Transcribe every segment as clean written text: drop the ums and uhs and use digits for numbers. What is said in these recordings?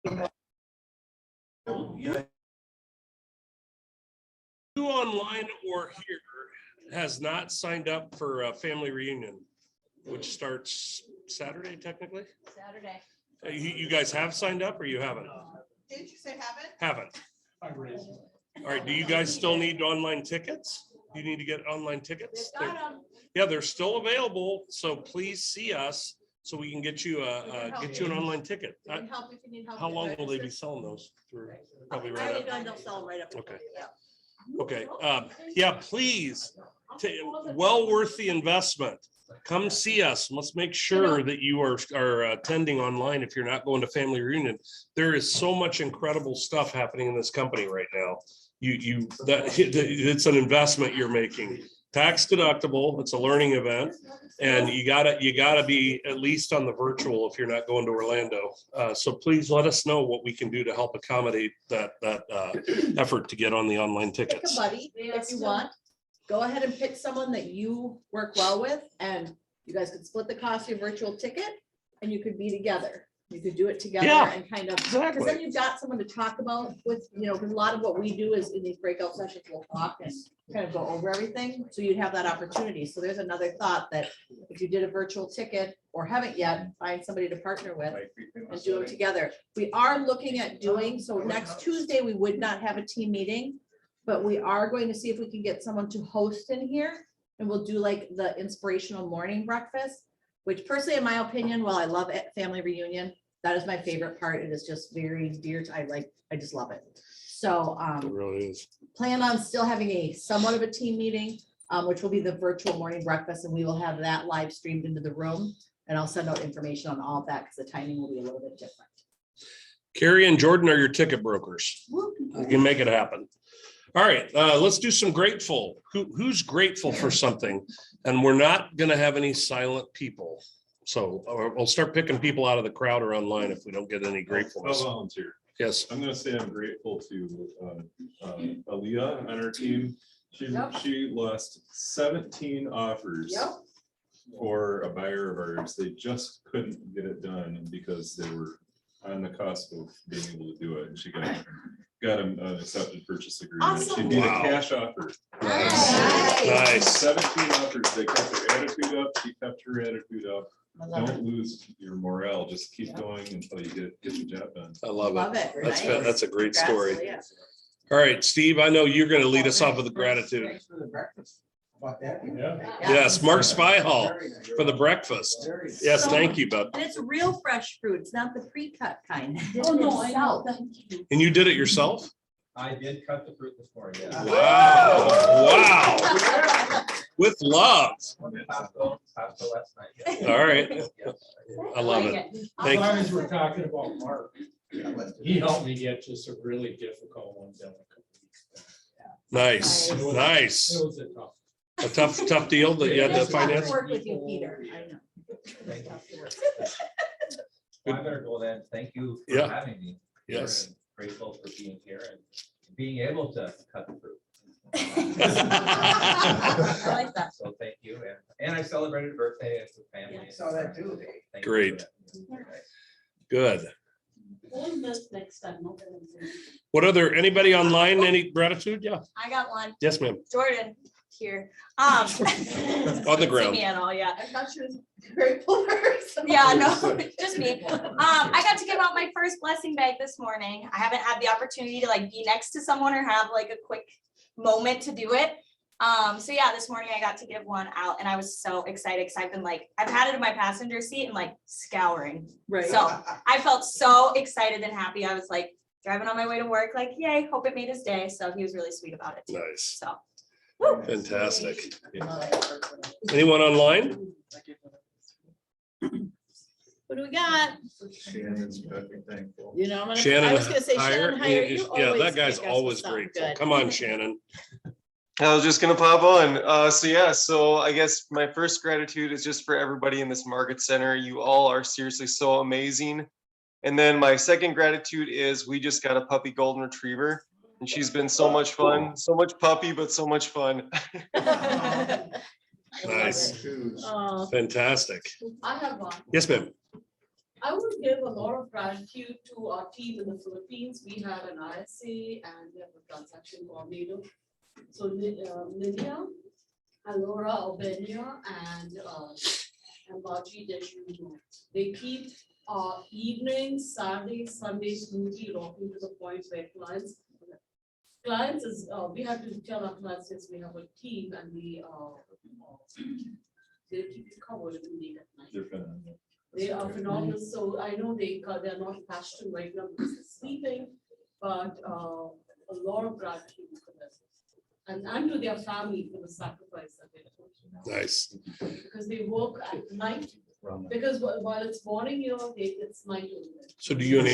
Who online or here has not signed up for a family reunion, which starts Saturday technically? Saturday. You guys have signed up or you haven't? Didn't you say haven't? Haven't. All right, do you guys still need online tickets? You need to get online tickets? They've got 'em. Yeah, they're still available, so please see us so we can get you an online ticket. We can help if you need help. How long will they be selling those through? Probably I right already up. know they'll sell right up. Okay. Yeah. Okay, yeah, please, well worth the investment. Come see us. Let's make sure that you are attending online if you're not going to family reunion. There is so much incredible stuff happening in this company right now. It's an investment you're making. Tax deductible, it's a learning event. And you gotta be at least on the virtual if you're not going to Orlando. So please let us know what we can do to help accommodate that effort to get on the online Pick a tickets. buddy if you want. Go ahead and pick someone that you work well with, and you guys could split the cost of your virtual ticket and you could be together. You could do it together Yeah, and kind of, because then Exactly. you've got someone to talk about with, because a lot of what we do is in these breakout sessions, we'll talk and kind of go over everything. So you'd have that opportunity. So there's another thought that if you did a virtual ticket or haven't yet, find somebody to partner with and do them together. We are looking at doing, so next Tuesday, we would not have a team meeting, but we are going to see if we can get someone to host in here. And we'll do like the inspirational morning breakfast, which personally, in my opinion, while I love it, family reunion, that is my favorite part. It is just very dear to, I just love it. So It really is. plan on still having a somewhat of a team meeting, which will be the virtual morning breakfast, and we will have that live streamed into the room. And I'll send out information on all of that because the timing will be a little bit different. Carrie and Jordan are your ticket brokers. You can make it happen. All right, let's do some grateful. Who's grateful for something? And we're not gonna have any silent people. So we'll start picking people out of the crowd or online if we don't get any I'll gratefulness. volunteer. Yes, I'm gonna say I'm grateful to Aaliyah on our team. Yep. She lost 17 offers for a buyer of ours. They just couldn't get it done because they were on the cusp of being able to do it. And she got an accepted purchase agreement. She Awesome. did a Wow. cash offer. nice. 17 offers. They kept their attitude up. She kept her attitude up. Don't lose your morale. Just keep going until you get the job done. I love Love it. it. That's Nice. that's a great story. Congrats, All right, Steve, I know you're gonna lead us off with the gratitude. Thanks for the breakfast. About that. Yeah. Yes, Mark Spyhall for the breakfast. Yes, thank you, bud. And it's real fresh fruit. It's not the pre-cut kind. Oh, no, I know. And you did it yourself? I did cut the fruit this morning. yeah. Wow, wow. With love. Costco last night. All right, I love it. it. Thank As long you. as we're talking about Mark, he helped me get just a really difficult one done. Nice, nice. It was a tough. A tough deal that you had to Just love to finance. work with you, Peter. I know. Thank you. Well, I better go then. Thank you for Yeah. having me. Yes. And grateful for being here and being able to cut the fruit. I like that. So thank you. And I celebrated a birthday as a family. Yeah, saw that too. Thank you Great. for that. Good. We'll miss next time. No problems. What other, anybody online, any gratitude? Yeah, I got one. yes, ma'am. Jordan here. On the See ground. me and all, yeah. I'm not sure. Grateful for her. Yeah, no, just me. I got to give out my first blessing bag this morning. I haven't had the opportunity to like be next to someone or have like a quick moment to do it. So yeah, this morning I got to give one out and I was so excited because I've been like, I've had it in my passenger seat and like scouring. Right. So I felt so excited and happy. I was like driving on my way to work, like, yay, hope it made his day. So he was really sweet about it too. Nice, So. woo. fantastic. Anyone online? What do we got? Shannon's very thankful. You know, I Shannon was gonna say Hire. Shannon Hire. You Yeah, always that guy's make us always sound grateful. good. Come on, Shannon. I was just gonna pop on. So I guess my first gratitude is just for everybody in this market center. You all are seriously so amazing. And then my second gratitude is we just got a puppy golden retriever and she's been so much fun, so much puppy, but so much fun. Nice, Oh, fantastic. I have one. Yes, ma'am. I would give a lot of gratitude to our team in the Philippines. We have an ISA and we have a transaction coordinator. So Lydia, Alora Albania, and Baji Deshuno. They keep our evenings, Saturdays, Sundays smoothly rocking to the point where clients is, we have to tell our clients that we have a team and they keep it covered in the at night. They're phenomenal. They are phenomenal, so I know they're not attached to right now because they're sleeping, but a lot of gratitude for them. And to their family for the sacrifice that they do. Nice. Because they work at night, because while it's morning, it's night. over there. So do you and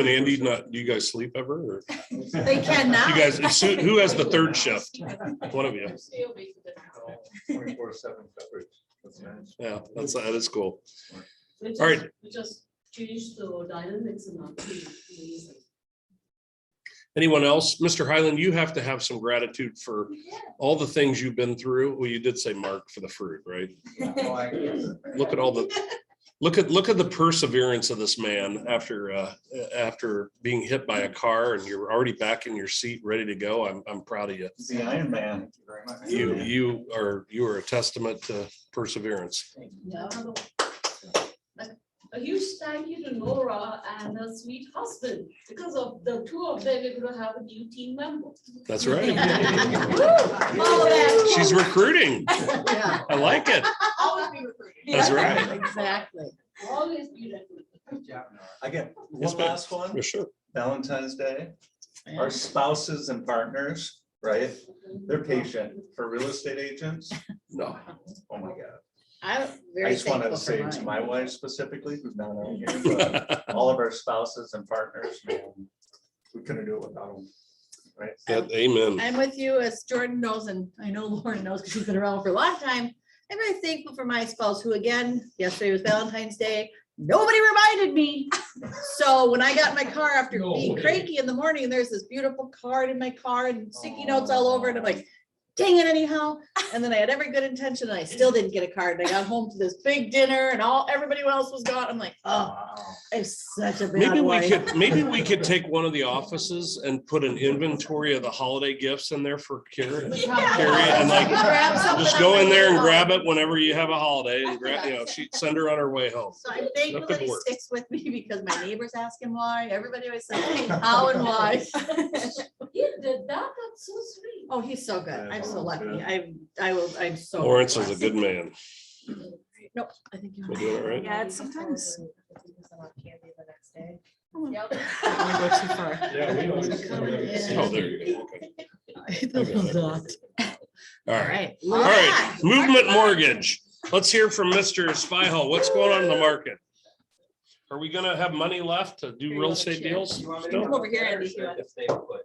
Andy not, do you guys sleep ever? Or They cannot. you guys, who has the third shift? One of you. Stay awake for the night. 24/7 coverage. That's nice. Yeah, that is cool. We All right. just changed the dynamics in our team. Amazing. Anyone else? Mr. Highland, you have to have some gratitude for all the things you've been through. Well, you did say Mark for the fruit, right? Look at all the, look at the perseverance of this man after being hit by a car and you're already back in your seat, ready to go. I'm proud of you. The Iron Man. Thank you very much. You are a testament to perseverance. Yeah. A huge thank you to Nora and her sweet husband. Because of the two of them, we're gonna have a new team member. That's right. All that. She's recruiting. Yeah, I like it. always be recruiting. That's right. Exactly. Always be ready. I get Yes, one ma'am. last one, For sure. Valentine's Day. Our spouses and partners, right? They're patient for real estate agents. No. Oh my God. I'm I very just want to thankful say for to mine. my wife specifically, who's not on here, but all of our spouses and partners, man, we couldn't do it without them. Right? Amen. I'm with you, as Jordan knows, and I know Lauren knows because she's been around for a long time. I'm very thankful for my spouse, who again, yesterday was Valentine's Day. Nobody reminded me. So when I got in my car after No being way. cranky in the morning, there's this beautiful card in my car and sticky notes all over, and I'm like, dang it anyhow. And then I had every good intention and I still didn't get a card. And I got home to this big dinner and everybody else was gone. I'm like, oh, I'm such a bad Maybe we could take one of the offices and put an inventory of the holiday gifts in there for Carrie. Carrie, and like, just go in there and grab it whenever you have a holiday and grab, she send her on her way home. So I'm thankful That that could he work. sticks with me because my neighbors ask him why. Everybody always says how and why. He did that, that's so sweet. Oh, he's so good. I'm so lucky. I'm so. Lawrence is a blessed. good man. Nope, I think you're We'll do it right. Yeah, it's sometimes. Yep. Yeah, we always. Oh, there you go. Okay. All All right. right. All right. Movement Mortgage. Let's hear from Mr. Spihal. What's going on in the market? Are we gonna have money left to do real estate deals? You want me to still? Come over here, Andy. If they put.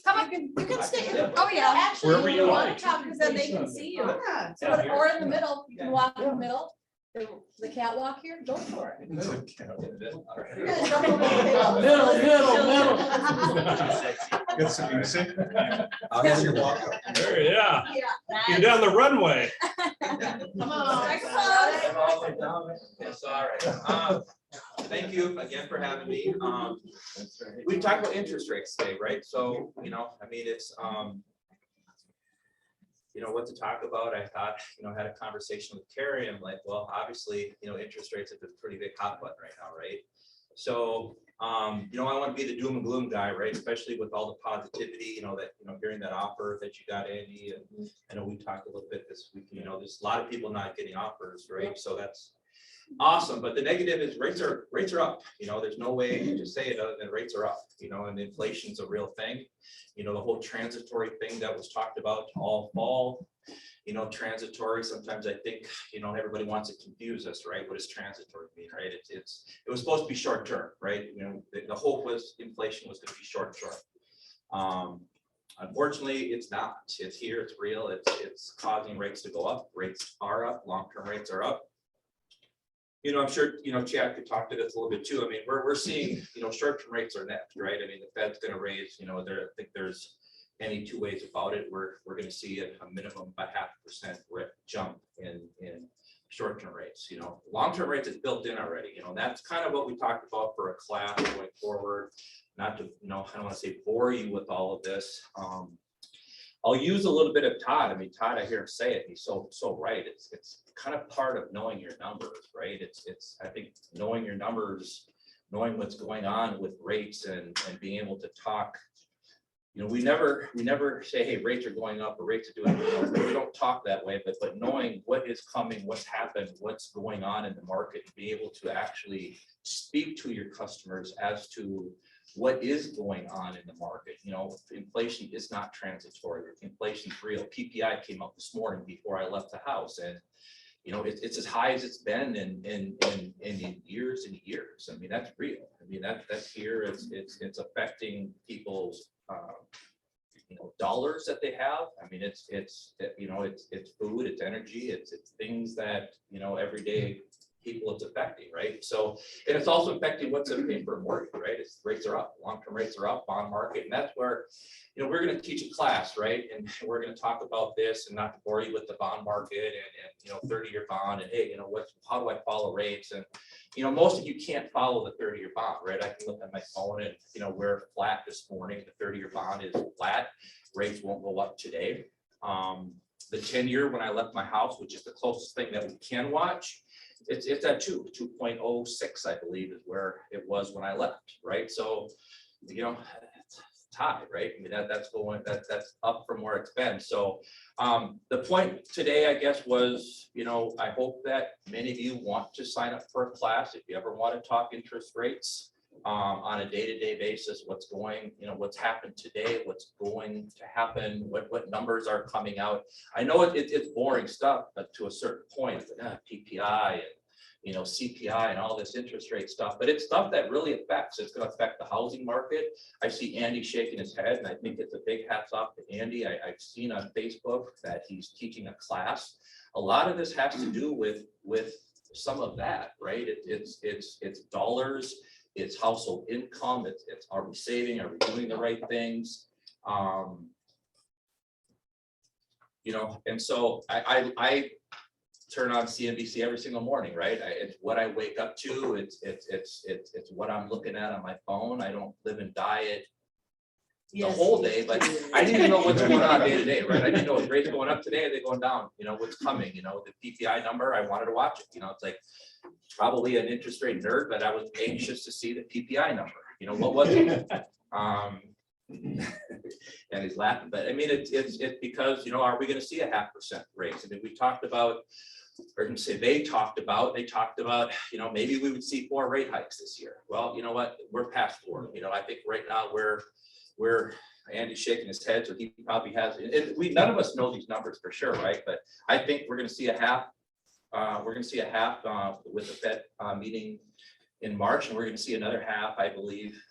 Come on, you can stay. Oh, yeah. Actually, Wherever you wanna like. come, because then they can see you. So, or in the middle, you can walk in the middle. The catwalk here, go for it. You guys jump over the table. Got some music? I'll get your walk up. There, yeah. Yeah. You're down the runway. Come on. It's all right. Thank you again for having me. We talked about interest rates today, right? So, it's, what to talk about. I thought, had a conversation with Carrie. I'm like, well, obviously, interest rates have been a pretty big hot button right now, right? So, I want to be the doom and gloom guy, right? Especially with all the positivity, hearing that offer that you got, Andy, and I know we talked a little bit this week, there's a lot of people not getting offers, right? So that's awesome. But the negative is rates are up, there's no way to say it other than rates are up, and inflation's a real thing. The whole transitory thing that was talked about all fall, transitory, sometimes I think, everybody wants to confuse us, right? What does transitory mean, right? It was supposed to be short term, right? The hope was inflation was going to be short term. Unfortunately, it's not. It's here, it's real, it's causing rates to go up. Rates are up, long-term rates are up. I'm sure, Chad could talk to this a little bit too. I mean, we're seeing, short-term rates are next, right? I mean, the Fed's going to raise, I think there's any two ways about it. We're going to see a minimum of 0.5% jump in short-term rates, long-term rates is built in already, and that's kind of what we talked about for a class going forward. Not to, I don't want to say bore you with all of this. I'll use a little bit of Todd. I mean, Todd, I hear him say it. He's so right. It's kind of part of knowing your numbers, right? It's I think knowing your numbers, knowing what's going on with rates and being able to talk. We never say, hey, rates are going up or rates are doing, we don't talk that way, but knowing what is coming, what's happened, what's going on in the market, and be able to actually speak to your customers as to what is going on in the market. Inflation is not transitory. Inflation's real. PPI came up this morning before I left the house, and it's as high as it's been in years and years. I mean, that's real. I mean, that's here. It's affecting people's dollars that they have. I mean, it's food, it's energy, it's things that everyday people it's affecting, right? So, and it's also affecting what's in paying for a mortgage, right? It's rates are up, long-term rates are up, bond market, and that's where we're going to teach a class, right? And we're going to talk about this, and not to bore you with the bond market and 30-year bond, and hey, how do I follow rates? And most of you can't follow the 30-year bond, right? I can look at my phone and we're flat this morning. The 30-year bond is flat. Rates won't go up today. The 10-year, when I left my house, which is the closest thing that we can watch, it's at 2.06, I believe, is where it was when I left, right? So, it's high, right? I mean, that's up from where it's been. So the point today, I guess, was, I hope that many of you want to sign up for a class. If you ever want to talk interest rates on a day-to-day basis, what's happened today, what's going to happen, what numbers are coming out. I know it's boring stuff, but to a certain point, PPI and CPI and all this interest rate stuff, but it's stuff that really affects. It's going to affect the housing market. I see Andy shaking his head, and I think it's a big hats off to Andy. I've seen on Facebook that he's teaching a class. A lot of this has to do with some of that, right? It's dollars. It's household income. It's are we saving? Are we doing the right things? And so I turn on CNBC every single morning, right? It's what I wake up to. It's what I'm looking at on my phone. I don't live and die it the whole day, but I didn't even know what's going on day to day, right? I didn't know if rates going up today, are they going down? What's coming? The PPI number. I wanted to watch it. It's like probably an interest rate nerd, but I was anxious to see the PPI number. What was it? And he's laughing, but I mean, it's because, are we going to see a 0.5% raise? I mean, we talked about, or can say they talked about, maybe we would see 4 rate hikes this year. Well, you know what? We're past 4. I think right now we're Andy's shaking his head, so he probably has, and none of us know these numbers for sure, right? But I think we're going to see a half. We're going to see a half with the Fed meeting in March, and we're going to see another half, I believe,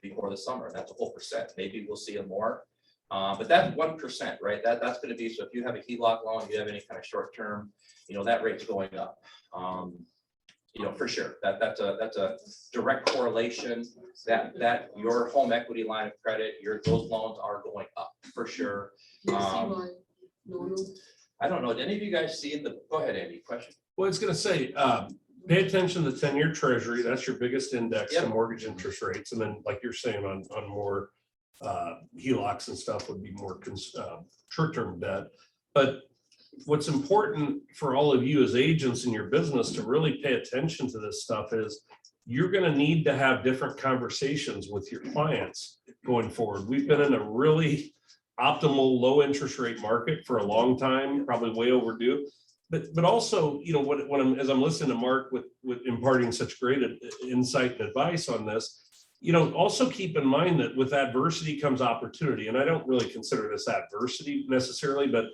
before the summer. That's a whole percent. Maybe we'll see a more, but that's 1%, right? That's going to be, so if you have a HELOC loan, you have any kind of short term, that rate's going up. For sure. That's a direct correlation that your home equity line of credit, those loans are going up for sure. I don't know. Did any of you guys see go ahead, Andy, question? Well, I was going to say, pay attention to the 10-year treasury. That's your biggest index to mortgage interest rates. And then, like you're saying, on more HELOCs and stuff would be more short-term debt. But what's important for all of you as agents in your business to really pay attention to this stuff is you're going to need to have different conversations with your clients going forward. We've been in a really optimal low interest rate market for a long time, probably way overdue. But also, as I'm listening to Mark with imparting such great insight and advice on this, also keep in mind that with adversity comes opportunity. And I don't really consider this adversity necessarily, but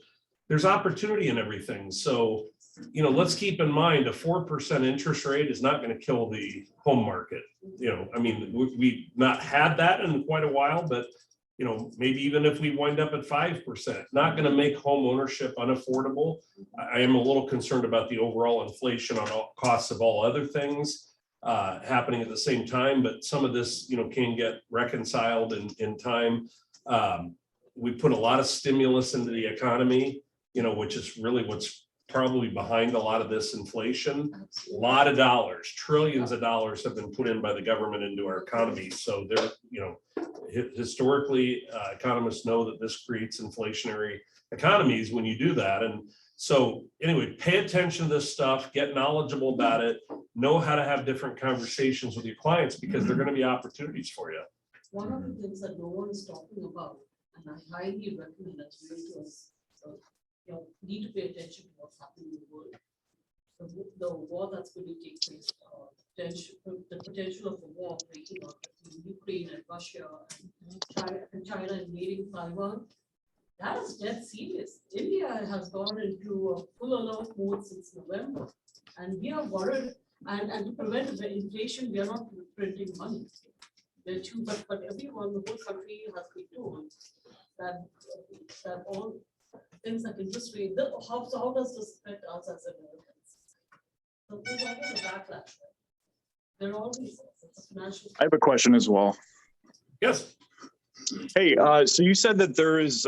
there's opportunity in everything. So, let's keep in mind a 4% interest rate is not going to kill the home market. I mean, we've not had that in quite a while, but maybe even if we wind up at 5%, not going to make home ownership unaffordable. I am a little concerned about the overall inflation on all costs of all other things happening at the same time, but some of this, can get reconciled in time. We put a lot of stimulus into the economy, which is really what's probably behind a lot of this inflation. A lot of dollars, trillions of dollars have been put in by the government into our economy. So they're, historically, economists know that this creates inflationary economies when you do that. And so anyway, pay attention to this stuff, get knowledgeable about it, know how to have different conversations with your clients because they're going to be opportunities for you. One of the things that no one is talking about, and I highly recommend that you do is, so, need to pay attention to what's happening in the world. The war that's going to take place, the potential of a war breaking out between Ukraine and Russia and China invading Taiwan. That is dead serious. India has gone into a full alert mode since November, and we are worried. And to prevent the inflation, we are not printing money. But everyone, the whole country has been told that all things like interest rate. How does this affect us as Americans? So there's always a backlash. There are always it's a financial. I have a question as well. Yes. Hey, so you said that there is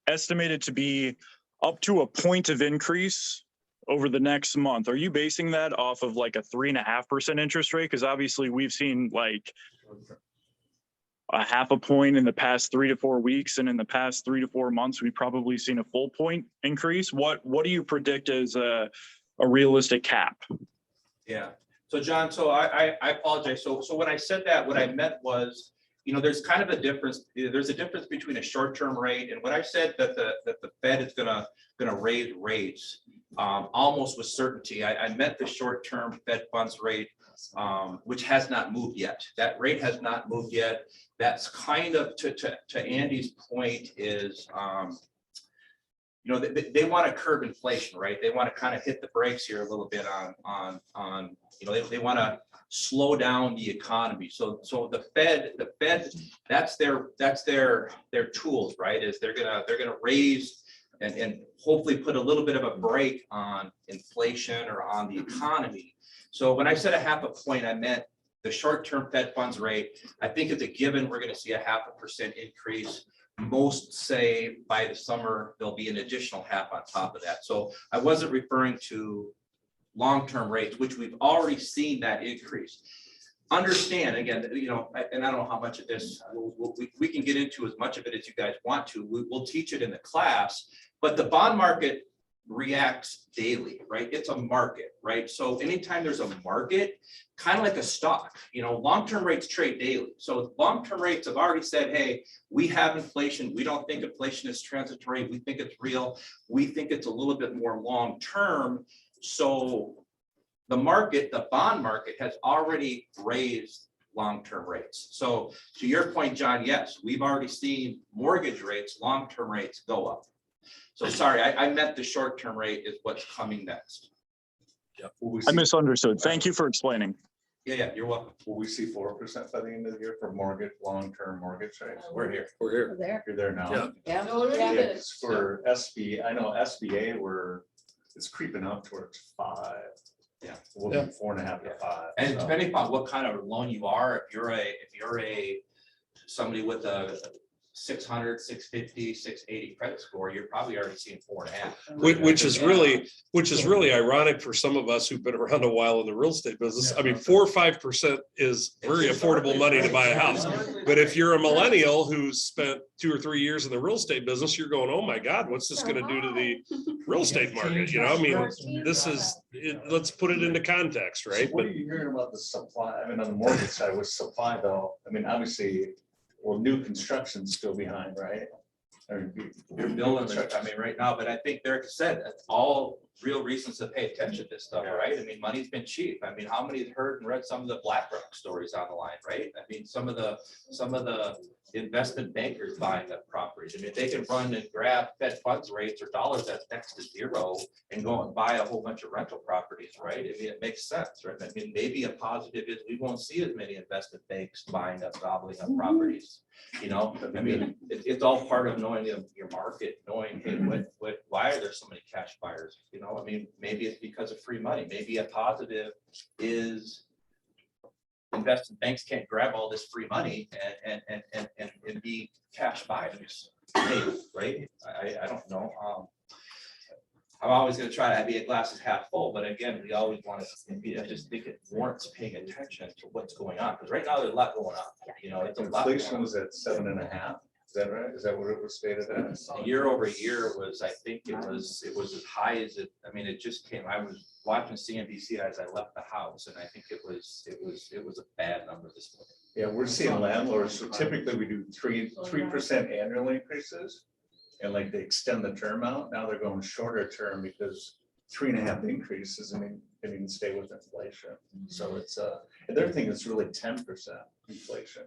estimated to be up to a point of increase over the next month. Are you basing that off of like a 3.5% interest rate? Because obviously we've seen like a 0.5 point in the past 3 to 4 weeks, and in the past 3 to 4 months, we've probably seen a full point increase. What do you predict as a realistic cap? Yeah, so John, so I apologize. So when I said that, what I meant was, there's kind of a difference. There's a difference between a short-term rate and when I said that the Fed is gonna raise rates almost with certainty. I meant the short-term Fed funds rate, which has not moved yet. That rate has not moved yet. That's kind of to Andy's point is, they want to curb inflation, right? They want to kind of hit the brakes here a little bit on they want to slow down the economy. So the Fed, that's their tools, right? Is they're gonna raise and hopefully put a little bit of a brake on inflation or on the economy. So when I said a 0.5 point, I meant the short-term Fed funds rate. I think it's a given we're going to see a 0.5% increase. Most say by the summer there'll be an additional 0.5 on top of that. So I wasn't referring to long-term rates, which we've already seen that increase. Understand again, and I don't know how much of this we can get into as much of it as you guys want to. We'll teach it in the class, but the bond market reacts daily, right? It's a market, right? So anytime there's a market, kind of like a stock, long-term rates trade daily. So long-term rates have already said, hey, we have inflation. We don't think inflation is transitory. We think it's real. We think it's a little bit more long-term. So the market, the bond market has already raised long-term rates. So to your point, John, yes, we've already seen mortgage rates, long-term rates go up. So sorry, I meant the short-term rate is what's coming next. I misunderstood. Thank you for explaining. Yeah, you're welcome. Will we see 4% by the end of the year for mortgage, long-term mortgage rates? We're here. We're here. There. You're there now. Yeah. Yeah. No, already Yeah. did. It's for SB, I know SBA it's creeping up towards 5. Yeah. We'll be 4.5 to 5. And so. depending upon what kind of loan you are, if you're a somebody with a 600, 650, 680 credit score, you're probably already seeing 4.5. Which is really ironic for some of us who've been around a while in the real estate business. I mean, 4 or 5% is very affordable money to buy a house. But if you're a millennial who's spent 2 or 3 years in the real estate business, you're going, oh my God, what's this going to do to the real estate market? Let's put it into context, right? So what are you hearing about the supply? I mean, on the mortgage side with supply though, I mean, obviously, new construction's still behind, right? You're building, right now, but I think Derek said that's all real reasons to pay attention to this stuff, right? I mean, money's been cheap. I mean, how many have heard and read some of the BlackRock stories on the line, right? I mean, some of the investment bankers buying up properties. I mean, they can run and grab Fed funds rates or dollars that's next to zero and go and buy a whole bunch of rental properties, right? I mean, it makes sense, right? I mean, maybe a positive is we won't see as many investment banks buying up, gobbling up properties. I mean, it's all part of knowing your market, knowing, hey, why are there so many cash buyers? I mean, maybe it's because of free money. Maybe a positive is investment banks can't grab all this free money and be cash buyers, maybe, right? I don't know. I'm always gonna try to be a glasses half full, but again, we always want to, I just think it warrants paying attention to what's going on, because right now there's a lot going on, you know, it's a lot. Inflation was at 7.5, is that right? Is that what it was stated as? Year over year was, I think it was as high as it, I mean, it just came, I was watching CNBC as I left the house, and I think it was a bad number this morning. Yeah, we're seeing landlords, so typically we do 3% annual increases. And like they extend the term out, now they're going shorter term because 3.5 increases, I mean, they didn't stay with inflation. So it's and their thing is really 10% inflation,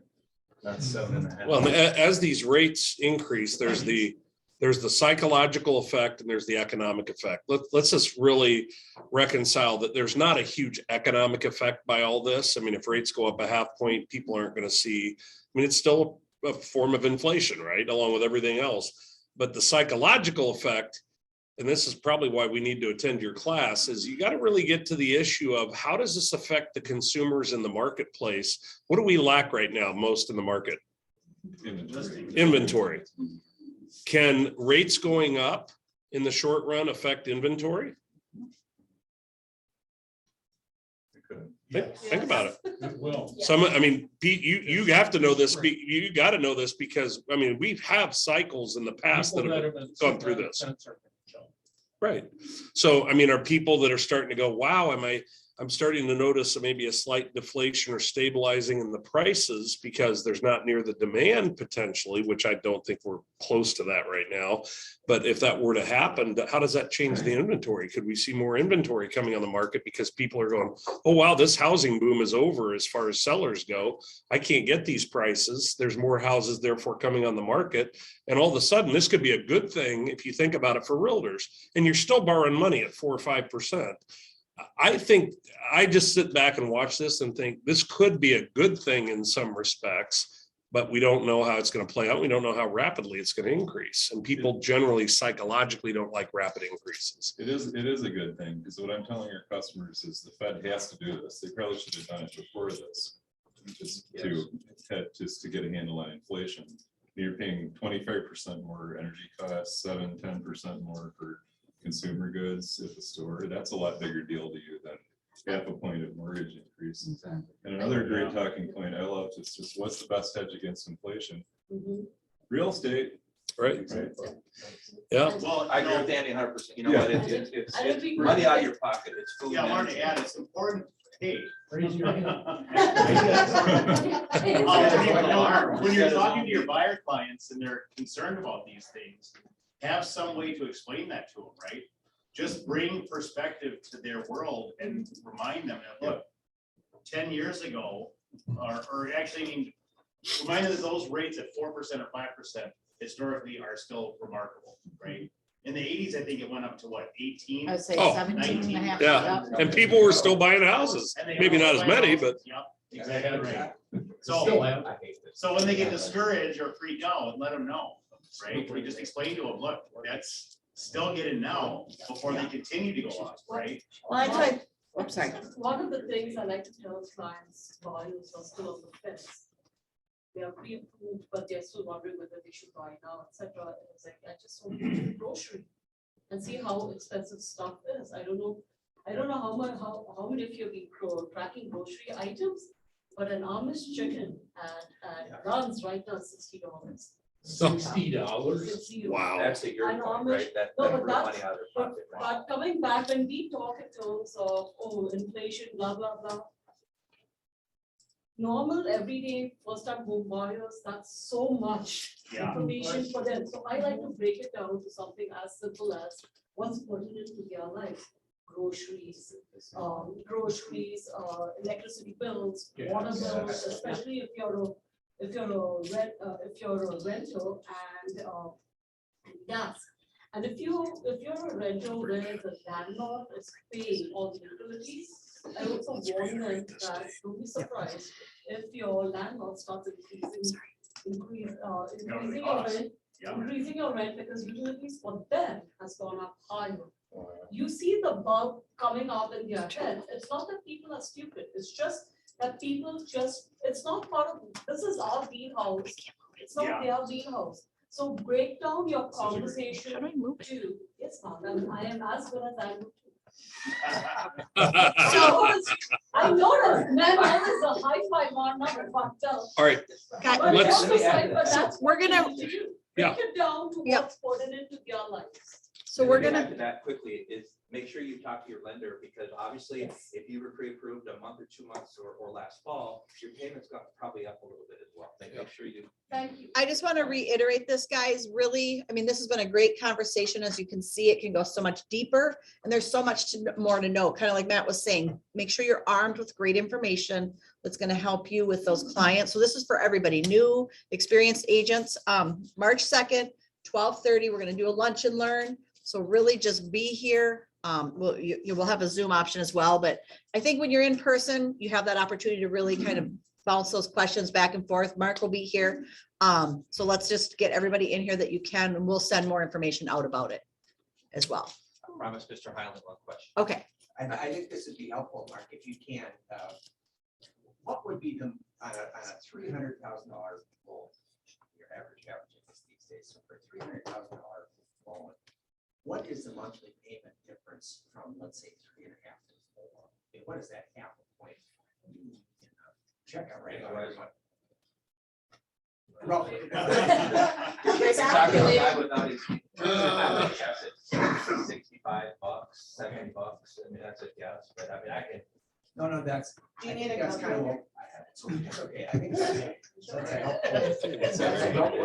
not 7.5. Well, as these rates increase, there's the psychological effect and there's the economic effect. Let's just really reconcile that there's not a huge economic effect by all this. I mean, if rates go up 0.5 point, people aren't going to see, I mean, it's still a form of inflation, right? Along with everything else. But the psychological effect, and this is probably why we need to attend your class, is you got to really get to the issue of how does this affect the consumers in the marketplace? What do we lack right now most in the market? Inventory. Can rates going up in the short run affect inventory? Think about it. It will. I mean, Pete, you have to know this, you got to know this because, I mean, we've had cycles in the past that have gone through this. Right. So, I mean, are people that are starting to go, wow, I'm starting to notice maybe a slight deflation or stabilizing in the prices because there's not near the demand potentially, which I don't think we're close to that right now. But if that were to happen, how does that change the inventory? Could we see more inventory coming on the market because people are going, oh, wow, this housing boom is over as far as sellers go. I can't get these prices. There's more houses therefore coming on the market. And all of a sudden, this could be a good thing if you think about it for realtors. And you're still borrowing money at 4 or 5%. I think I just sit back and watch this and think this could be a good thing in some respects, but we don't know how it's going to play out. We don't know how rapidly it's going to increase. And people generally psychologically don't like rapid increases. It is a good thing because what I'm telling your customers is the Fed has to do this. They probably should have done it before this, just to get a handle on inflation. You're paying 25% more energy costs, 7-10% more for consumer goods at the store. That's a lot bigger deal to you than 0.5 point of mortgage increase. And another great talking point I love is just what's the best hedge against inflation? Real estate. Right. Yeah. Well, I agree with Andy 100%. You know what? It's money out of your pocket. It's food. Yeah, I wanted to add, it's important. Hey. Raise your hand. When you're talking to your buyer clients and they're concerned about these things, have some way to explain that to them, right? Just bring perspective to their world and remind them that, look, 10 years ago, or actually, I mean, remind them that those rates at 4% or 5% historically are still remarkable, right? In the 80s, I think it went up to what, 18? I would say Oh, 17.5. yeah. And people were still buying houses, And they maybe were not as many, but Yep, exactly right. Still So, have. so when they get discouraged or freaked out, let them know, right? We just explain to them, look, that's still getting now before they continue to go up, right? Well, I tried, I'm sorry. One of the things I like to tell clients, buyers are still on the fence. They are pre-approved, but they're still wondering whether they should buy now, etc. It's like, I just want to do grocery and see how expensive stuff is. I don't know how many of you have been tracking grocery items, but an Amish chicken at runs right now $60. $60. wow. That's a your I know, point, how much- right? That no, but real that's- money out of their pocket, right? But coming back, when we talk in terms of, oh, inflation, blah, blah, blah. Normal, everyday, first time home buyers, that's so much Yeah. information for them. So I like to break it down to something as simple as what's pertinent to their life. Groceries, electricity bills, water bills, especially if you're a renter and gas. And if you're a renter where the landlord is paying all the utilities, I also warn them that don't be surprised if your landlord starts increasing your rent because utilities for them has gone up higher. You see the bulb coming up in their head. It's not that people are stupid. It's just that people it's not part of, this is our wheelhouse. It's not their wheelhouse. So break down your How conversation do I move it? to, yes, ma'am, I am as good as I am. All I noticed, man, I was a high five on number one, tell. right, Got- But let's- it's like, but that's We're what gonna- we need to do. Yeah. Break it down to Yep. what's important into your life. So we're And then gonna, add to that quickly is make sure you talk to your lender, because obviously if you were pre-approved a month or 2 months or last fall, your payments got probably up a little bit as well. Make sure you. Thank you. I just want to reiterate this, guys, really, I mean, this has been a great conversation. As you can see, it can go so much deeper and there's so much more to know, kind of like Matt was saying, make sure you're armed with great information that's going to help you with those clients. So this is for everybody, new, experienced agents. March 2nd, 12:30, we're going to do a lunch and learn. So really just be here. You will have a Zoom option as well, but I think when you're in person, you have that opportunity to really kind of bounce those questions back and forth. Mark will be here. So let's just get everybody in here that you can, and we'll send more information out about it as well. I promise Mr. Highland one question. Okay, I think this would be helpful, Mark, if you can. What would be the, on a $300,000 loan, your average these days, so for $300,000 loan, what is the monthly payment difference from, let's say, 3.5 to 4? I mean, what is that half a point? Check out right now. Roughly. $65, $70. I mean, that's a guess, but I mean, I can. No, that's. Do you I need think a that's kind of calculator? what- It's okay. I think that's helpful.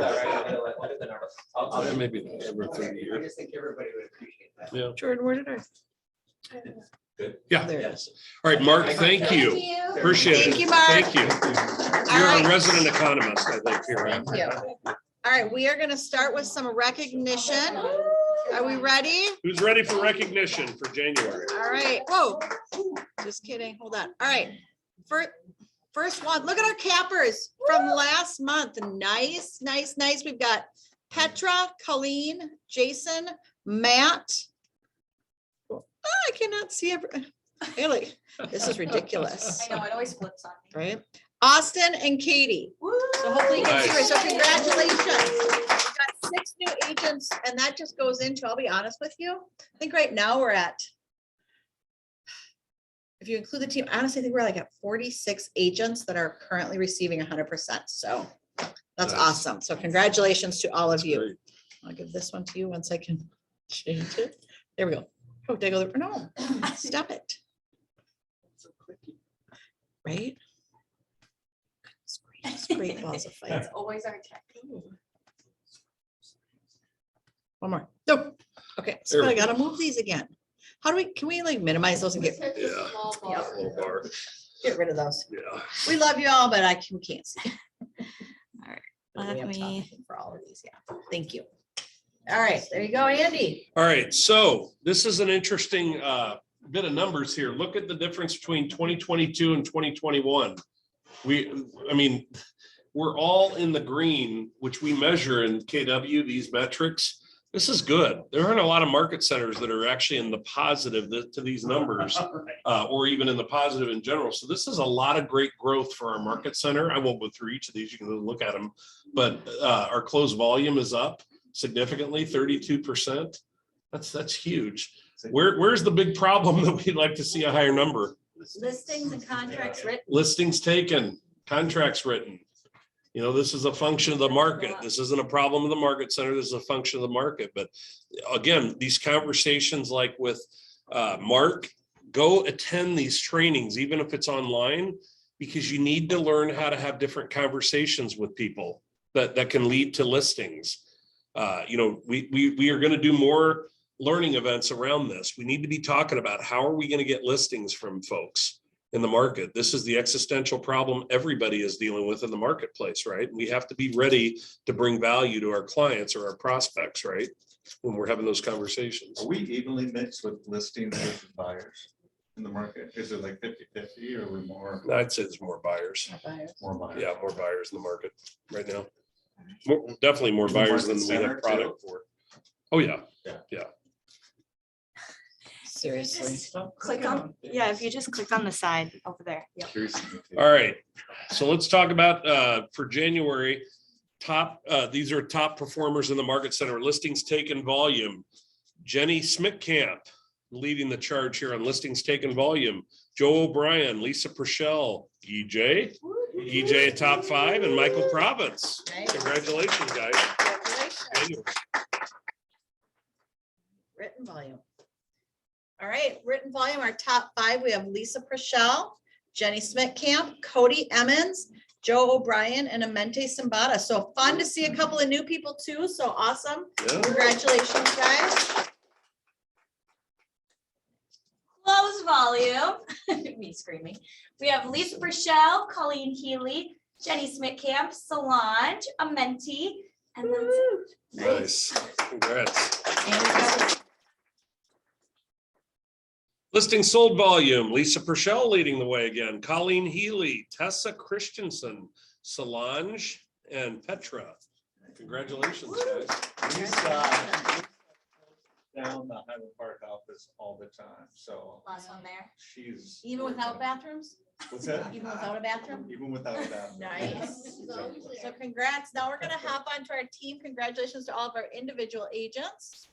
What is the number? I'll- that may be every 30 I years. just think everybody would appreciate that. Yeah. Jordan, where did I? Yeah. There it is. All right, Mark, thank you. Appreciate it. Thank you, Mark. Thank you. All You're right. a resident economist, I think, here. Thank you. All right, we are gonna start with some recognition. Are we ready? Who's ready for recognition for January? All right, whoa, just kidding, hold on. All right, first one, look at our cappers from last month. Nice, nice, nice. We've got Petra, Colleen, Jason, Matt. Oh, I cannot see every, really, this is ridiculous, I know, it always flips on me. right? Austin and Katie. So hopefully you can see her. So congratulations. We've got 6 new agents, and that just goes into, I'll be honest with you, I think right now we're at, if you include the team, honestly, I think we're like at 46 agents that are currently receiving 100%. So that's Nice. awesome. So congratulations to all of you. Great. I'll give this one to you once I can change it. There we go. Oh, did I go there? No, stop it. Right? It's great balls of fire. It's always our tech. One more. No. Okay, so I gotta move these again. How do we, can we like minimize those and get, Yeah. Little bar. get rid of those? Yeah. We love you all, but we can't see. All right, But we let have me- time For all of these, yeah. Thank you. All right, there you go, Andy. All right, so this is an interesting bit of numbers here. Look at the difference between 2022 and 2021. I mean, we're all in the green, which we measure in KW, these metrics. This is good. There aren't a lot of market centers that are actually in the positive to these numbers, or even in the positive in general. So this is a lot of great growth for our market center. I won't go through each of these. You can look at them, but our closed volume is up significantly, 32%. That's huge. Where's the big problem that we'd like to see a higher number? Listings and contracts written. Listings taken, contracts written. You know, this is a function of the market. This isn't a problem of the market center. This is a function of the market. But again, these conversations like with Mark, go attend these trainings, even if it's online, because you need to learn how to have different conversations with people that can lead to listings. You know, we are going to do more learning events around this. We need to be talking about how are we going to get listings from folks in the market. This is the existential problem everybody is dealing with in the marketplace, right? We have to be ready to bring value to our clients or our prospects, right? When we're having those conversations. Are we evenly mixed with listings with buyers in the market? Is it like 50-50 or we're more? I'd say there's more buyers. More buyers. Yeah, more buyers in the market right now. Definitely more In the buyers than market we have center, product for. Oh, yeah. Yeah. Yeah. Seriously. Click on, yeah, if you just click on the side over there. Yep. All right. So let's talk about for January, these are top performers in the market center. Listings taken volume. Jenny Smittcamp leading the charge here on listings taken volume. Joe O'Brien, Lisa Purcell, EJ at top 5, and Michael Province. Nice. Congratulations, guys. Congratulations. Written volume. All right, written volume, our top 5, we have Lisa Purcell, Jenny Smittcamp, Cody Emmons, Joe O'Brien, and Amente Simbata. So fun to see a couple of new people too. So awesome. Yeah. Congratulations, guys. Close volume, me screaming. We have Lisa Purcell, Colleen Healy, Jenny Smittcamp, Solange, Amenti, and that's it. Nice. Congrats. And we got Listing sold volume, Lisa Purcell leading the way again, Colleen Healy, Tessa Christensen, Solange, and Petra. Congratulations, guys. Down the Highland Park office all the time, so Last one there. she's. even without bathrooms, What's that? even without a bathroom. Even without that. Nice. So congrats. Now we're gonna hop onto our team. Congratulations to all of our individual agents.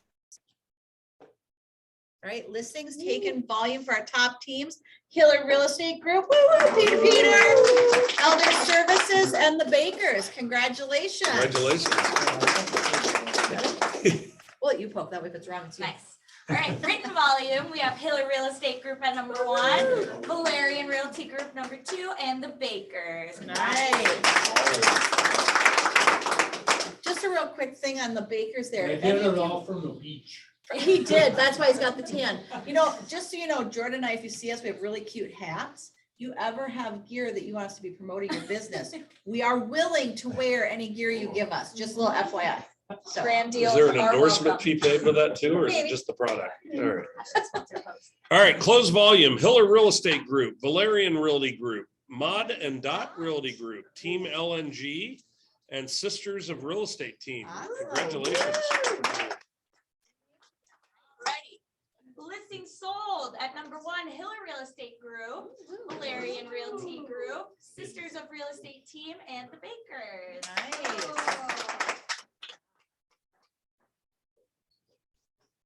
All right, listings taken volume for our top teams. Hiller Real Estate Group, woo woo, Peter, Elder Services, and the Bakers. Congratulations. Congratulations. We'll let you poke that way if it's wrong. It's you. Nice. All right, written volume, we have Hiller Real Estate Group at number 1, Valerian Realty Group number 2, and the Bakers. Nice. Just a real quick thing on the Bakers there. I If get any of it you- all from the beach. He did. That's why he's got the tan. You know, just so you know, Jordan and I, if you see us, we have really cute hats. You ever have gear that you want us to be promoting your business, we are willing to wear any gear you give us. Just a little FYI. So, Grand deal. Is there an are endorsement welcome. fee paid with that too, or is it Maybe. just the product? All right. All right, close volume, Hiller Real Estate Group, Valerian Realty Group, Mod and Dot Realty Group, Team LNG, and Sisters of Real Estate Team. Congratulations. Ready. Listing sold at number 1, Hiller Real Estate Group, Valerian Realty Group, Sisters of Real Estate Team, and the Bakers. nice.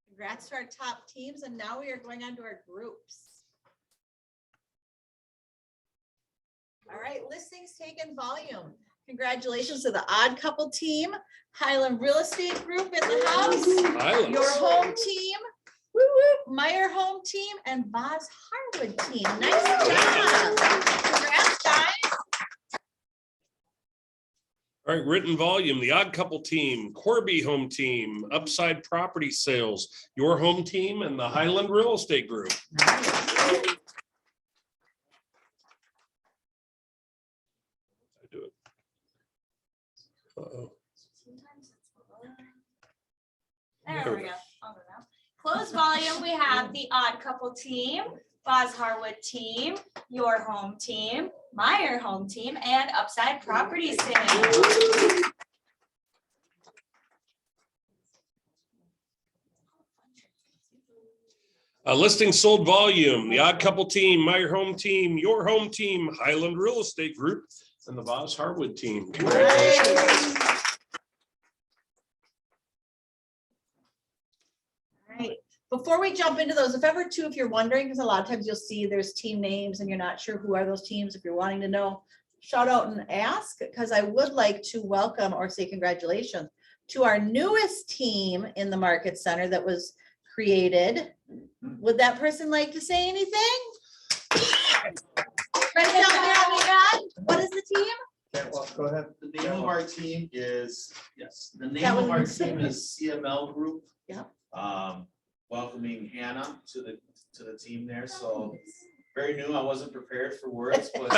Congrats to our top teams. And now we are going on to our groups. All right, listings taken volume. Congratulations to the Odd Couple team, Highland Real Estate Group in the house, Highlands. your home team, woo woo, Meyer home team, and Boz Harwood team. Nice job. Congrats, guys. All right, written volume, the Odd Couple Team, Corby Home Team, Upside Property Sales, your home team, and the Highland Real Estate Group. I do it. Uh-oh. There we go. I'll go now. Close volume, we have the Odd Couple team, Boz Harwood team, your home team, Meyer home team, and Upside Property Sales. Listing sold volume, the Odd Couple Team, Meyer Home Team, your home team, Highland Real Estate Group, and the Boz Harwood Team. Congratulations. Right. Before we jump into those, if ever too, if you're wondering, because a lot of times you'll see there's team names and you're not sure who are those teams, if you're wanting to know, shout out and ask, because I would like to welcome or say congratulations to our newest team in the Market Center that was created. Would that person like to say anything? Right down there on the ad. What is the team? Okay, well, go ahead. The name of our team is, yes, the name That of was our insane. team is CML Group. Yeah. Welcoming Hannah to the team there, so very new. I wasn't prepared for words, but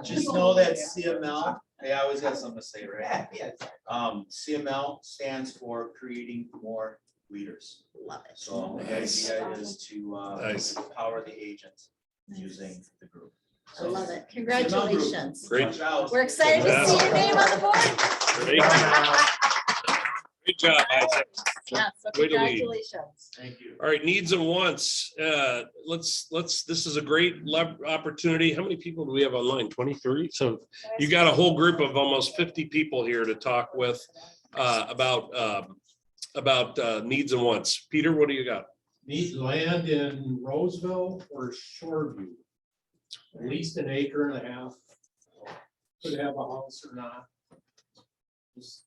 just know that CML, hey, I always got something to say, right? Yes. CML stands for Creating More Leaders. Love it. So the Nice. idea is to Nice. empower the agents using the group. I love it. Congratulations. Great. Watch out. We're excited to see your name on the board. Great. Great job, Isaac. Yeah, so Way to lead. congratulations. Thank you. All right, needs and wants. This is a great opportunity. How many people do we have online? 23? So you got a whole group of almost 50 people here to talk with about needs and wants. Peter, what do you got? Need land in Roseville or Shoreview? At least an acre and a half. Could have a house or not. Just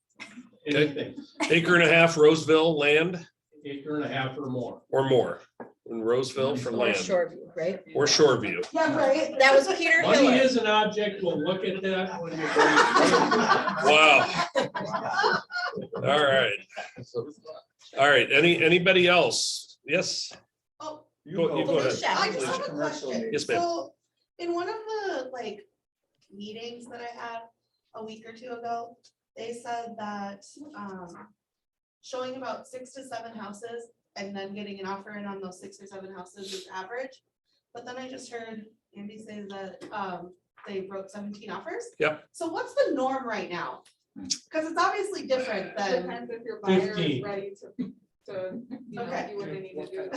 anything, Acre and a half Roseville land acre and a half or more. or more in Roseville for Or land Shoreview, right? or Shoreview. Yeah, right. That was Peter Money Hiller. is an object. We'll look at that when you. Wow. All right. All right. Anybody else? Yes. Oh, You go ahead. I just have a question. Yes, ma'am. So in one of the meetings that I had a week or two ago, they said that showing about 6 to 7 houses and then getting an offer in on those 6 or 7 houses is average. But then I just heard Andy say that they broke 17 offers. Yep. So what's the norm right now? Because it's obviously different than. Depends if your buyer is 15. ready to, Okay. do what they need to do.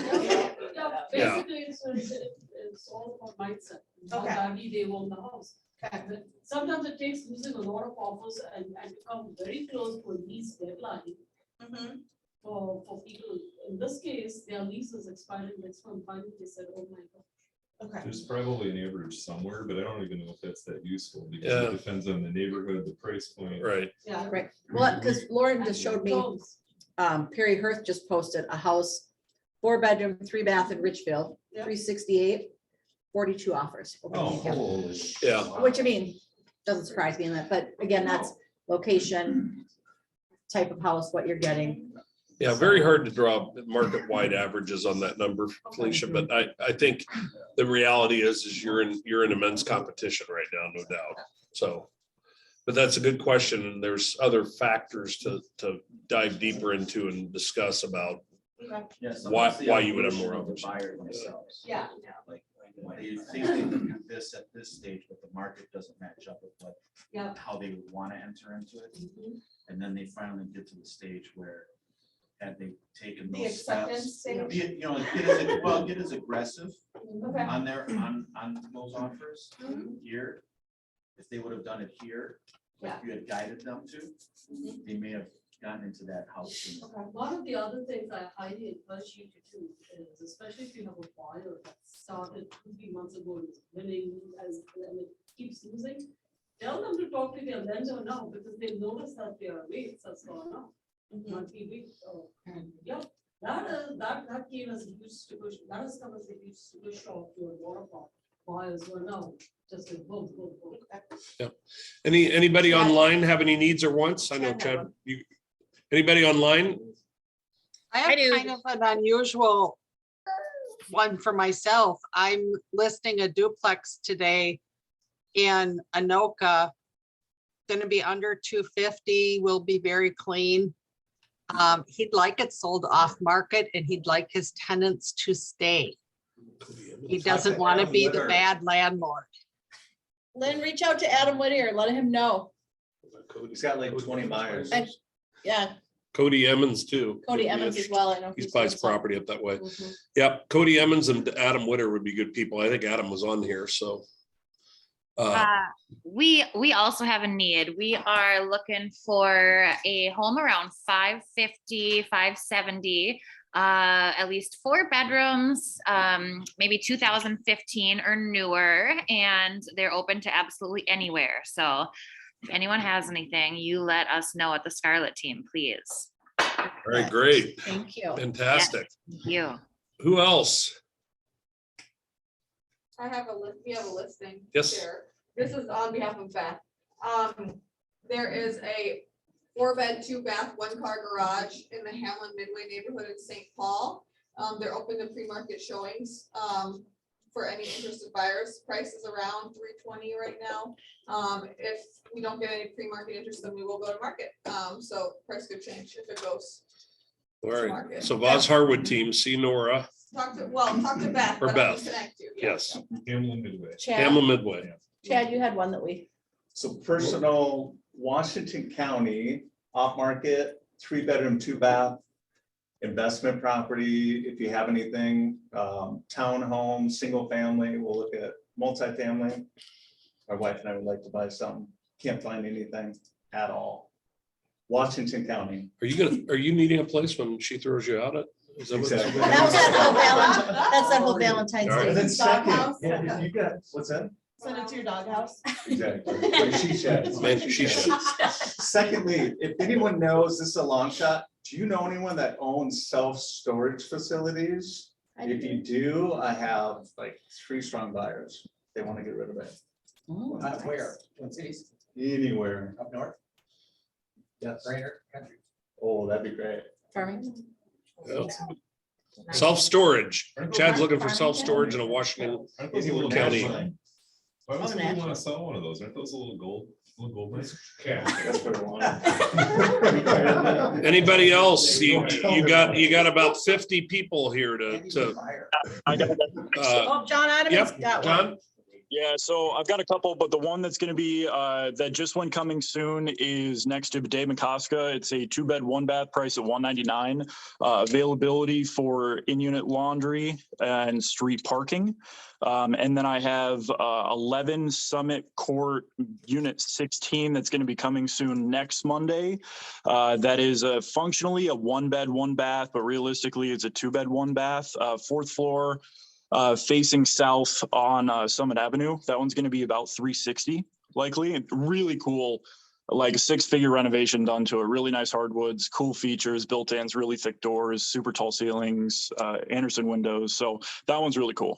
Yeah. Basically, it's all about mindset, how Okay. badly they want the house. Okay. But sometimes it takes losing a lot of offers and to come very close to a lease deadline Mhm. for people. In this case, their lease is expiring next month, finally they said, oh my God. Okay. There's probably an average somewhere, but I don't even know if that's that useful because Yeah. it depends on the neighborhood, the price point. Right. Yeah. Right. Well, because Lauren just showed me, Homes. Perry Hearth just posted a house, 4-bedroom, 3-bath in Richfield, Yeah. 368, 42 offers. over the Oh, weekend. holy. Yeah. Which I mean, doesn't surprise me in that, but again, that's location, type of house, what you're getting. Yeah, very hard to draw market-wide averages on that number, Felicia, but I think the reality is you're in immense competition right now, no doubt. So, but that's a good question, and there's other factors to dive deeper into and discuss about why you would have more offers. Buyer themselves. Yeah. Like, they think they can do this at this stage, but the market doesn't match up with Yep. how they would want to enter into it. And then they finally get to the stage where had they taken The those steps. acceptance stage? Get as aggressive Okay. on those offers here. If they would have done it here, like you had guided them to, they may have gotten into that house sooner. One of the other things I highly encourage you to do is, especially if you have a buyer that started 2-3 months ago and is winning and it keeps losing, tell them to talk to their lender now because they notice that their rates has gone up. Monthly rates, so, yeah, that gave us a huge sticker, that has come as a huge sticker shock to a lot of our buyers who are now just like, boom, boom, boom. Yep. Anybody online have any needs or wants? I know Chad, anybody online? I have kind of an unusual one for myself. I'm listing a duplex today in Anoka. Going to be under 250, will be very clean. He'd like it sold off market and he'd like his tenants to stay. He doesn't want to be the bad landlord. Lynn, reach out to Adam Whittier, let him know. He's got like 20 buyers. And- Yeah, Cody Emmons too. Cody Emmons as well, I know. He he's buys doing some. property up that way. Mhm. Yep, Cody Emmons and Adam Witter would be good people. I think Adam was on here, so. We also have a need. We are looking for a home around 550, 570, at least 4 bedrooms, maybe 2015 or newer, and they're open to absolutely anywhere. So if anyone has anything, you let us know at the Scarlet team, please. All right, great. Thank you. Fantastic. Thank you. Who else? I have a list, we have a listing. Yes. Here. This is on behalf of Beth. There is a 4-bed, 2-bath, 1-car garage in the Hamlin Midway neighborhood in St. Paul. They're open to pre-market showings, for any interested buyers. Price is around $320 right now. If we don't get any pre-market interest, then we will go to market. So price could change if it goes. All to right, market. so Voz Harwood team, see Nora, Talk to Beth. or but I can Beth. connect you. Yes, Hamlin Midway. Chad, Hamlin Midway. Chad, you had one that we, So personal, Washington County, off market, 3-bedroom, 2-bath, investment property, if you have anything, townhome, single family, we'll look at multifamily. My wife and I would like to buy something, can't find anything at all. Washington County. Are you needing a place when she throws you out? Is that what- Exactly. That's that whole Valentine's All right. Day. And then second, Doghouse? if you got, what's that? Send it to your doghouse. Exactly. Like she sheds. Man, she should. Secondly, if anyone knows, this is a long shot, do you know anyone that owns self-storage facilities? If you do, I have like 3 strong buyers. They want to get rid of it. Where? Twin Cities, Anywhere. up north? Yes. Greater country. Oh, that'd be great. Farmington. Yeah. Self-storage. Chad's looking for self-storage in a Washington Aren't those a little County. Why would Oh, somebody want natural. to sell one of those? Aren't those a little gold ones? That's what I want. Anybody else? You got about 50 people here to, I got Oh, John Adams yep, got one. John? Yeah, so I've got a couple, but the one that's going to be that just went coming soon is next to Dave McCoska. It's a 2-bed, 1-bath price at $199. Availability for in-unit laundry and street parking. And then I have 11 Summit Court Unit 16 that's going to be coming soon next Monday. That is functionally a 1-bed, 1-bath, but realistically it's a 2-bed, 1-bath, 4th floor. Facing south on Summit Avenue. That one's going to be about $360 likely. And really cool, like a 6-figure renovation done to it. Really nice hardwoods, cool features, built-ins, really thick doors, super tall ceilings, Anderson windows. So that one's really cool.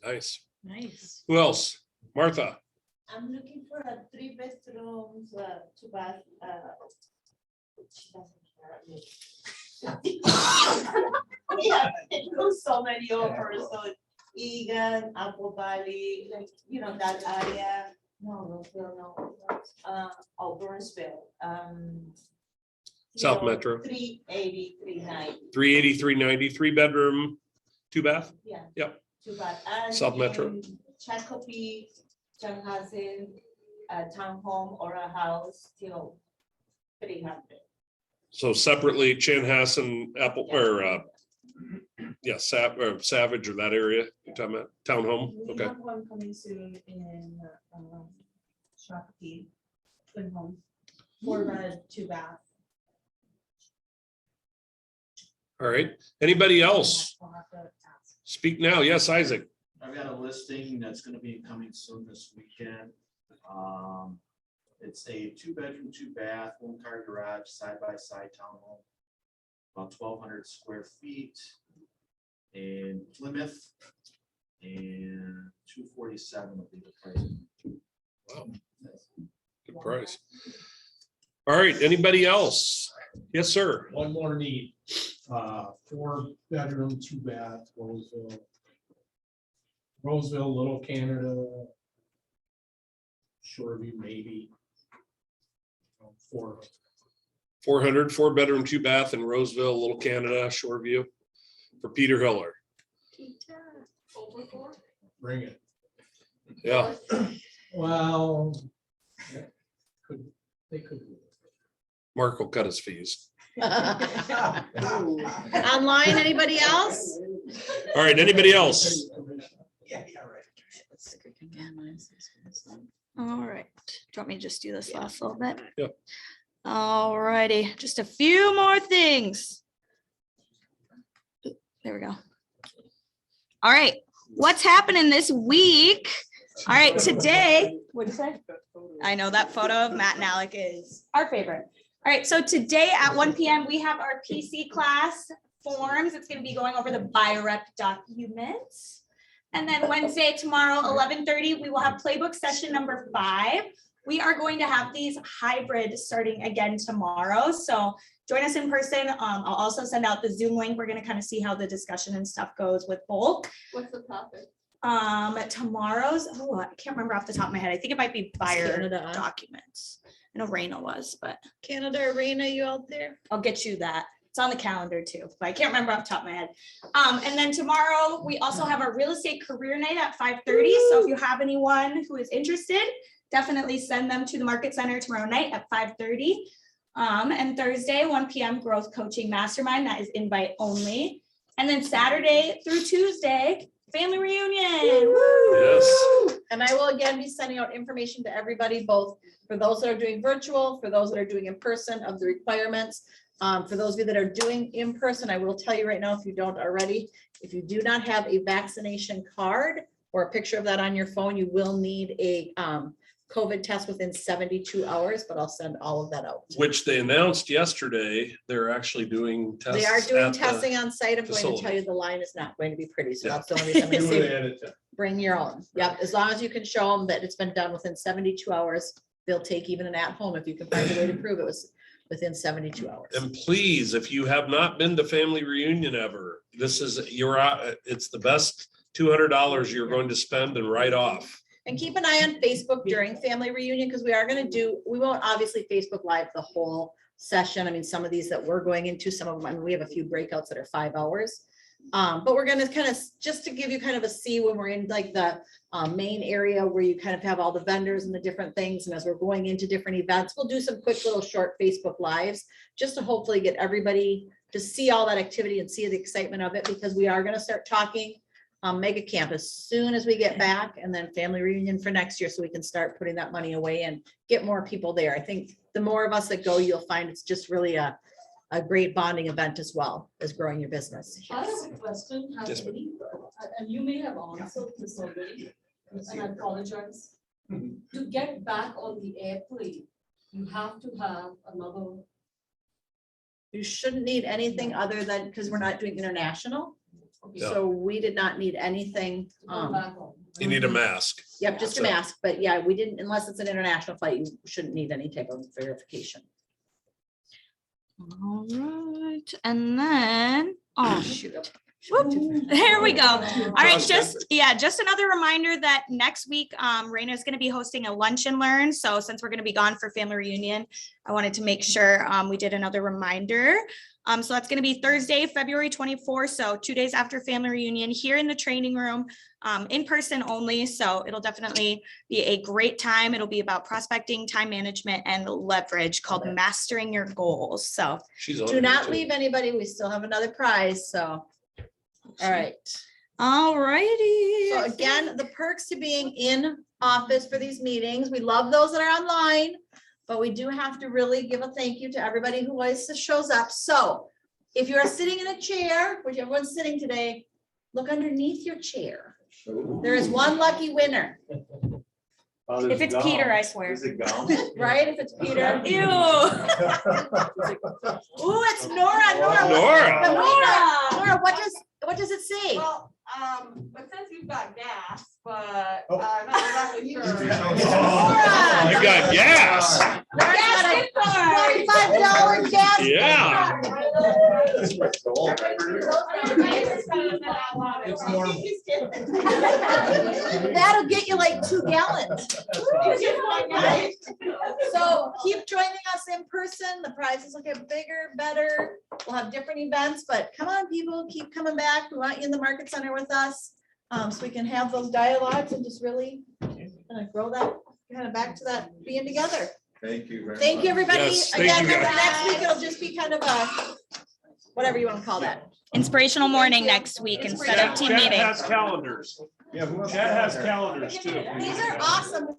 Nice. Nice. Who else? Martha? I'm looking for a 3 bedrooms, 2 bath, which doesn't care me. Yeah, so many offers, so Egan, Apple Valley, like, that area. No, Roseville, no, Burnsville, South Metro. 380, 390. 380, 390, 3-bedroom, 2-bath? Yeah. Yep. 2 bath. And South Metro. in Chakopee, Chanhassen, a townhome or a house, till 300. So separately, Chanhassen, Apple, or Savage or that area you're talking about, townhome, We okay. have one coming soon in Shakopee, twin home, 4-bed, 2-bath. All right, anybody else? Speak now, yes, Isaac. I've got a listing that's gonna be coming soon this weekend. It's a 2-bedroom, 2-bath, 1-car garage, side-by-side townhome. About 1,200 square feet in Plymouth. And 247 will be the price. Wow. Good price. All right, anybody else? Yes, sir. One more need, 4-bedroom, 2-bath, Roseville, Little Canada. Shoreview, maybe. 400, 4-bedroom, 2-bath in Roseville, Little Canada, Shoreview for Peter Hiller. Bring it. Yeah, Well. They could. Mark will cut his fees. Online, anybody else? All right, anybody else? All right, do you want me to just do this last little bit? Yep. All righty, just a few more things. There we go. All right, what's happening this week? All right, today, what'd you say? I know that photo of Matt and Alec is our favorite. All right, so today at 1 p.m. we have our PC class forms. It's going to be going over the BioRep documents. And then Wednesday, tomorrow, 11:30, we will have playbook session number 5. We are going to have these hybrid starting again tomorrow. So join us in person. I'll also send out the Zoom link. We're going to kind of see how the discussion and stuff goes with both. What's the topic? Tomorrow's, I can't remember off the top of my head. I think it might be buyer Canada on? documents. I know Raina was, but Canada Arena, you out there? I'll get you that. It's on the calendar too, but I can't remember off the top of my head. And then tomorrow, we also have our real estate career night at 5:30. So if you have anyone who is interested, definitely send them to the Market Center tomorrow night at 5:30. And Thursday, 1 p.m. Growth Coaching Mastermind, that is invite only. And then Saturday through Tuesday, family reunion. Woo! Yes. And I will again be sending out information to everybody, both for those that are doing virtual, for those that are doing in person of the requirements. For those of you that are doing in person, I will tell you right now, if you don't already, if you do not have a vaccination card or a picture of that on your phone, you will need a COVID test within 72 hours, but I'll send all of that out. Which they announced yesterday, they're actually doing tests. They are doing at the testing on site. I'm going to tell facility. you the line is not going to be pretty, so Yeah. that's the only reason I'm gonna Do it say, at a time. bring your own. Yep, as long as you can show them that it's been done within 72 hours, they'll take even an at-home if you can find a way to prove it was within 72 hours. And please, if you have not been to family reunion ever, this is, it's the best $200 you're going to spend and write off. And keep an eye on Facebook during family reunion, because we are gonna do, we won't obviously Facebook Live the whole session. I mean, some of these that we're going into, some of them, I mean, we have a few breakouts that are 5 hours. But we're gonna kind of, just to give you kind of a see when we're in like the main area where you kind of have all the vendors and the different things. And as we're going into different events, we'll do some quick little short Facebook Lives, just to hopefully get everybody to see all that activity and see the excitement of it, because we are gonna start talking mega camp as soon as we get back, and then family reunion for next year, so we can start putting that money away and get more people there. I think the more of us that go, you'll find it's just really a great bonding event as well as growing your business. I have a question, Yes, ma'am. and you may have answered this already, and I apologize. To get back on the airplane, you have to have another. You shouldn't need anything other than, because we're not doing international. Yeah. So we did not need anything. You need a mask. Yep, just a So- mask, but yeah, we didn't, unless it's an international flight, you shouldn't need any type of verification. All right, and then, oh, shoot. Whoop, there we go. All right, just another reminder that next week, Raina is gonna be hosting a lunch and learn. So since we're gonna be gone for family reunion, I wanted to make sure we did another reminder. So that's gonna be Thursday, February 24th, so 2 days after family reunion, here in the training room, in person only. So it'll definitely be a great time. It'll be about prospecting, time management, and leverage, called Mastering Your Goals. So She's on Do here, not too. leave anybody. We still have another prize, so. All right. all righty. So again, the perks to being in office for these meetings, we love those that are online, but we do have to really give a thank you to everybody who always shows up. So if you're sitting in a chair, which everyone's sitting today, look underneath your chair. There is one lucky winner, If it's Peter, I swear. Is it gum? right? If it's Peter. Ew. Ooh, it's Nora, Nora. Nora. The winner. Nora, what does it say? Well, it says you've got gas, but Oh. I'm not exactly sure. Nora. You got gas. Nora's got a $25 gas. Yeah. That's my goal. It's normal. That'll get you like 2 gallons. So keep joining us in person. The prizes will get bigger, better. We'll have different events, but come on, people, keep coming back. We want you in the market center with us. So we can have those dialogues and just really grow that kind of back to that being together. Thank you very much. Thank you, everybody. Yes, thank Again, you, guys. next week it'll just be kind of a, whatever you want to call that. Inspirational morning next week instead of team meeting. calendars. Yeah. Chad has calendars too. These are awesome.